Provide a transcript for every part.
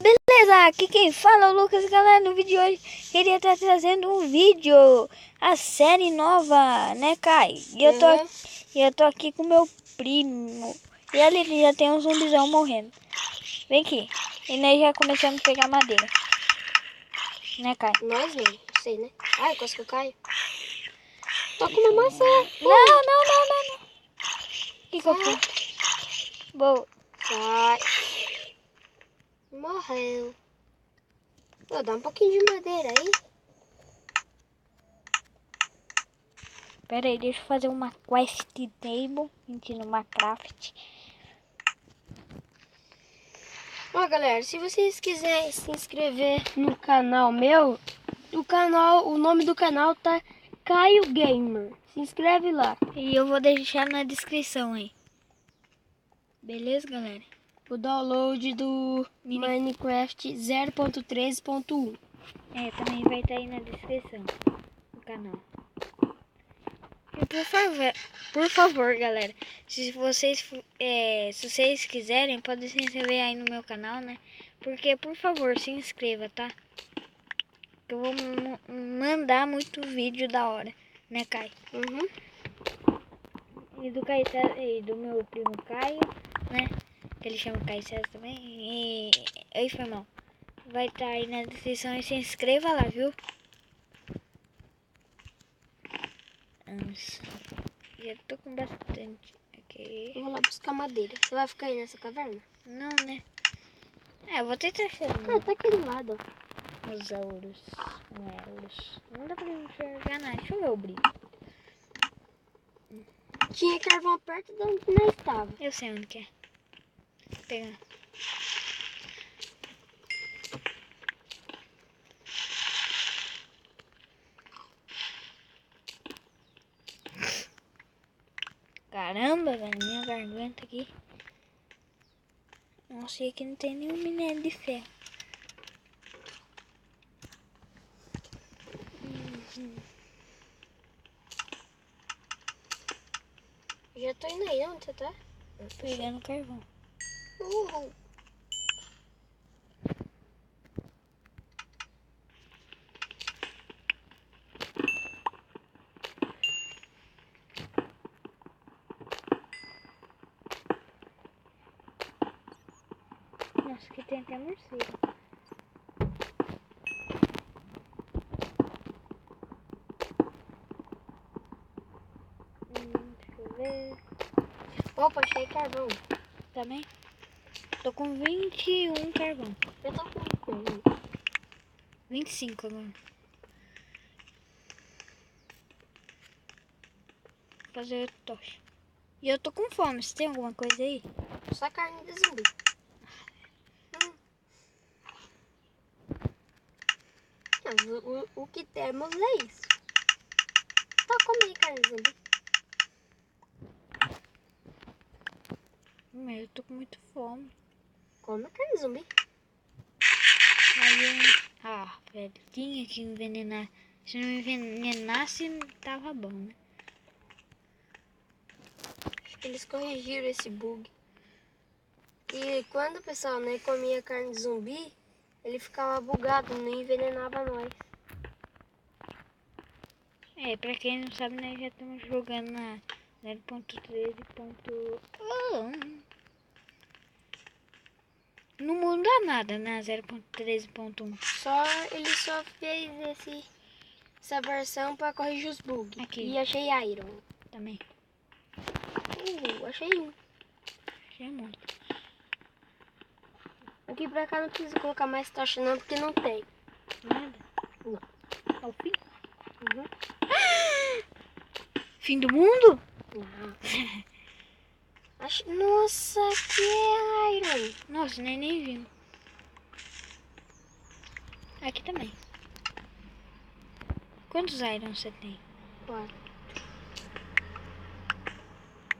Beleza, aqui quem fala é o Lucas, galera. No vídeo de hoje queria estar trazendo um vídeo, a série nova, né, Kai? E eu tô aqui com meu primo. E ali já tem um zumbizão morrendo. Vem aqui. E nós já começamos a pegar madeira. Né, Kai? Nós não, sei, né? Ai, quase que eu caio. Tô com uma maçã. Não. O que eu fiz? Boa. Sai. Morreu. Vou dar um pouquinho de madeira aí. Pera aí, deixa eu fazer uma quest table. Mentira, uma craft. Ó, galera, se vocês quiserem se inscrever no canal meu, o nome do canal tá Caio Gamer. Se inscreve lá. E eu vou deixar na descrição aí. Beleza, galera? O download do Minecraft 0.13.1. Também vai estar aí na descrição do canal. E por favor, galera, se vocês quiserem, podem se inscrever aí no meu canal, né? Porque, por favor, se inscreva, tá? Eu vou mandar muito vídeo da hora, né, Kai? E do Caio e do meu primo Caio, né? Que ele chama Caio César também. E aí, foi mal. Vai estar aí na descrição e se inscreva lá, viu? Já tô com bastante aqui. Eu vou lá buscar madeira. Você vai ficar aí nessa caverna? Não, né? Eu vou tentar chegar. Tá aqui do lado, ó. Os ouros. Não dá pra enxergar nada. Deixa eu ver o brilho. Tinha carvão perto de onde nós estava. Eu sei onde que é. Vou pegar. Caramba, velho, minha garganta aqui. Nossa, e aqui não tem nenhum minério de ferro. Já tô indo aí, onde você tá? Pegando carvão. Nossa, aqui tem até morcego. Deixa eu ver. Opa, achei carvão. Também? Tô com 21 carvão. Eu tô com 25 agora. Vou fazer tocha. E eu tô com fome. Você tem alguma coisa aí? só carne de zumbi. O que temos é isso. Tá, come aí carne de zumbi. Eu tô com muita fome. Come a carne de zumbi. Velho, tinha que envenenar. Se não envenenasse, tava bom, né? Acho que eles corrigiram esse bug. E quando o pessoal, né, comia carne de zumbi, ele ficava bugado, não envenenava nós. Pra quem não sabe, nós já estamos jogando na 0.13.1. Não muda nada na 0.13.1. Ele só fez essa versão para corrigir os bugs. Aqui. E achei Iron. Também. Achei um. Achei muito. Aqui pra cá não precisa colocar mais tocha não, porque não tem. Nada? Não. É o fim? Fim do mundo? Não. Nossa, que é Iron. Nossa, nem viu. Aqui também. Quantos irons você tem? 4.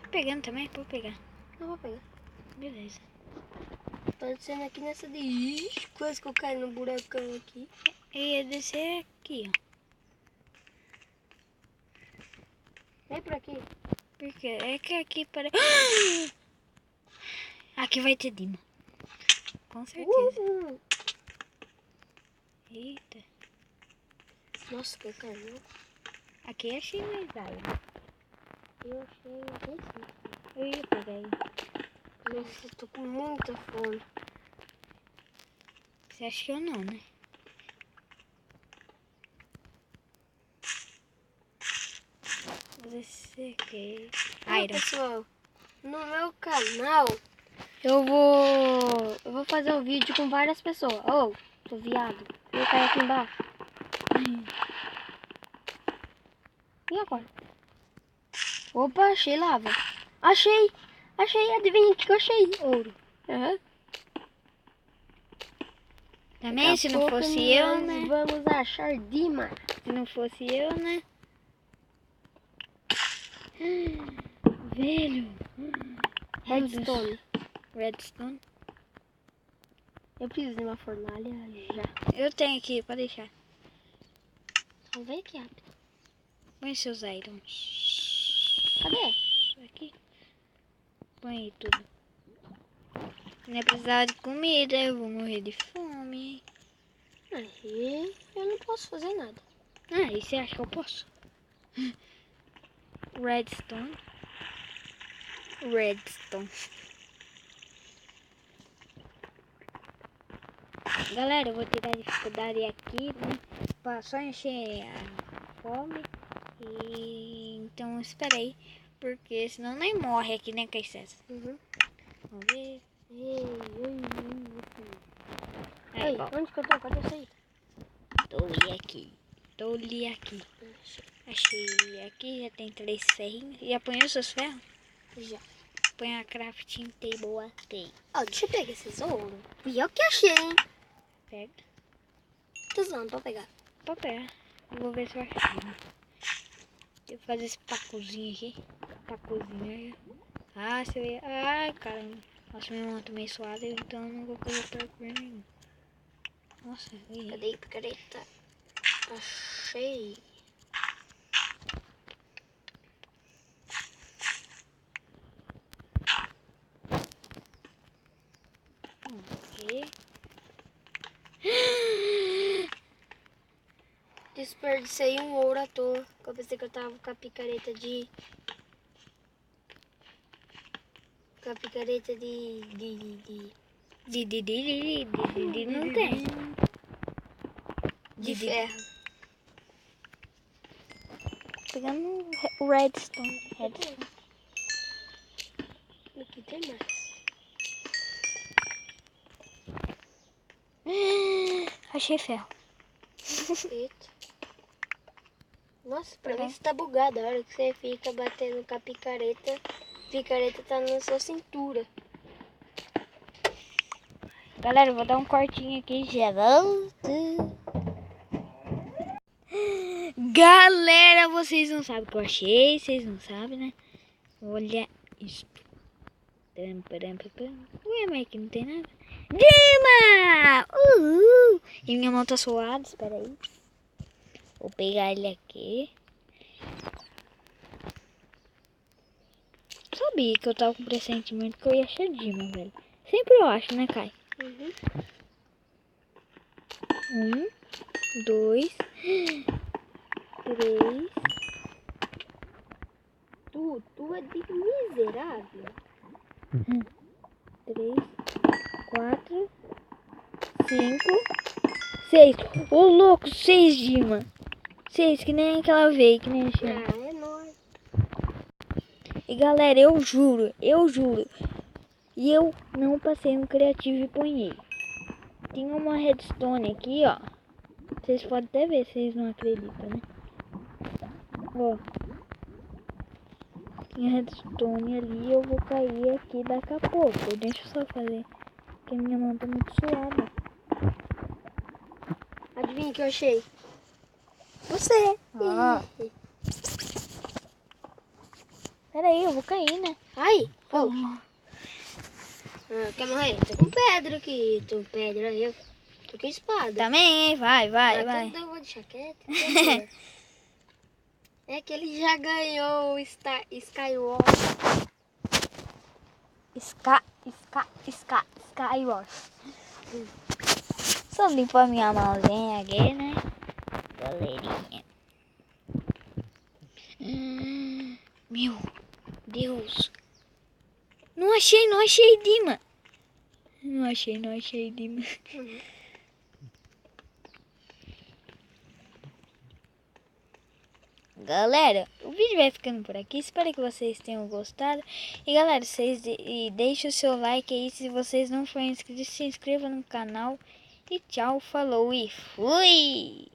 Tá pegando também? Pode pegar. Não vou pegar. Beleza. Tô descendo aqui nessa de... Ixi, quase que eu caio no buracão aqui. Eu ia descer aqui, ó. Vem por aqui. Por quê? É que aqui parece... Aqui vai ter Dima. Com certeza. Eita. Nossa, que canal. Aqui achei mais água. Eu achei esse. Eu ia pegar aí. Nossa, eu tô com muita fome. Você acha que eu não, né? Você quer... Iron. Pessoal, no meu canal eu vou fazer um vídeo com várias pessoas. Oh, tô viado. Vou cair aqui embaixo. E agora? Opa, achei lava. Achei, adivinha o que eu achei? Ouro. Aham. Também, se não fosse eu, né? Vamos achar Dima. Se não fosse eu, né? Velho. Redstone. Redstone. Eu preciso de uma fornalha já. Eu tenho aqui, pode deixar. Vamos ver aqui rápido. Põe seus irons. Cadê? Aqui. Põe aí tudo. Não é precisar de comida, eu vou morrer de fome. Aí eu não posso fazer nada. Ah, e você acha que eu posso? Redstone. Redstone. Galera, eu vou tirar a dificuldade aqui, né? Pra só encher a fome. E então espera aí. Porque senão nem morre aqui, né, Caicessa? Uhum. Vamos ver. Ei, Aí, bom. onde que eu tô? Cadê eu saí? Tô ali aqui. Tô ali aqui. Achei aqui, já tem 3 ferrinhos. Já põe os seus ferros? Já. Põe a crafting table aqui. Ó, deixa eu pegar esses ouro. E eu que achei, hein? Pega. Tô zoando, pode pegar. Pode pegar. Vou ver se eu achei. Eu vou fazer esse pacozinho aqui. Pacozinho. Ah, você vê. Ai, caramba. Nossa, minha mão tá meio suada, então eu não vou fazer percorrer nenhum. Nossa, Cadê a picareta? Achei. Ok. Desperdicei um ouro à toa. Eu pensei que eu tava com a picareta de... Com a picareta de Não tem. de ferro. Pegando o redstone. Aqui tem mais. Achei ferro. Eita. Nossa, pra mim você tá bugado. A hora que você fica batendo com a picareta tá na sua cintura. Galera, eu vou dar um cortinho aqui já. Galera, vocês não sabem o que eu achei. Vocês não sabem, né? Olha isto. Ué, mas aqui não tem nada. Dima! E minha mão tá suada, espera aí. Vou pegar ele aqui. Sabia que eu tava com pressentimento que eu ia achar Dima, velho. Sempre eu acho, né, Kai? Uhum. 1, 2, 3. Tu é de miserável. 3, 4, 5, 6. Ô, louco, 6, Dima. 6, que nem aquela vez, que nem a chama. Ah, é nóis. E galera, eu juro. E eu não passei no criativo e ponhei. Tinha uma redstone aqui, ó. Vocês podem até ver, vocês não acreditam, né? Ó. Tinha redstone ali, eu vou cair aqui daqui a pouco. Deixa eu só fazer, porque minha mão tá muito suada. Adivinha o que eu achei? Você. Ah. Pera aí, eu vou cair, né? Ai. Oh. Quer morrer? Tô com pedra aqui. Tô com pedra. Eu tô com espada. Também, hein? Vai. Então eu vou deixar quieto. É que ele já ganhou o Skyward. Skywars. Só limpar minha mãozinha aqui, né? Galerinha. Meu Deus. Não achei Dima. Não achei Dima. Galera, o vídeo vai ficando por aqui. Espero que vocês tenham gostado. E galera, deixem o seu like aí. Se vocês não forem inscritos, se inscrevam no canal. E tchau, falou e fui!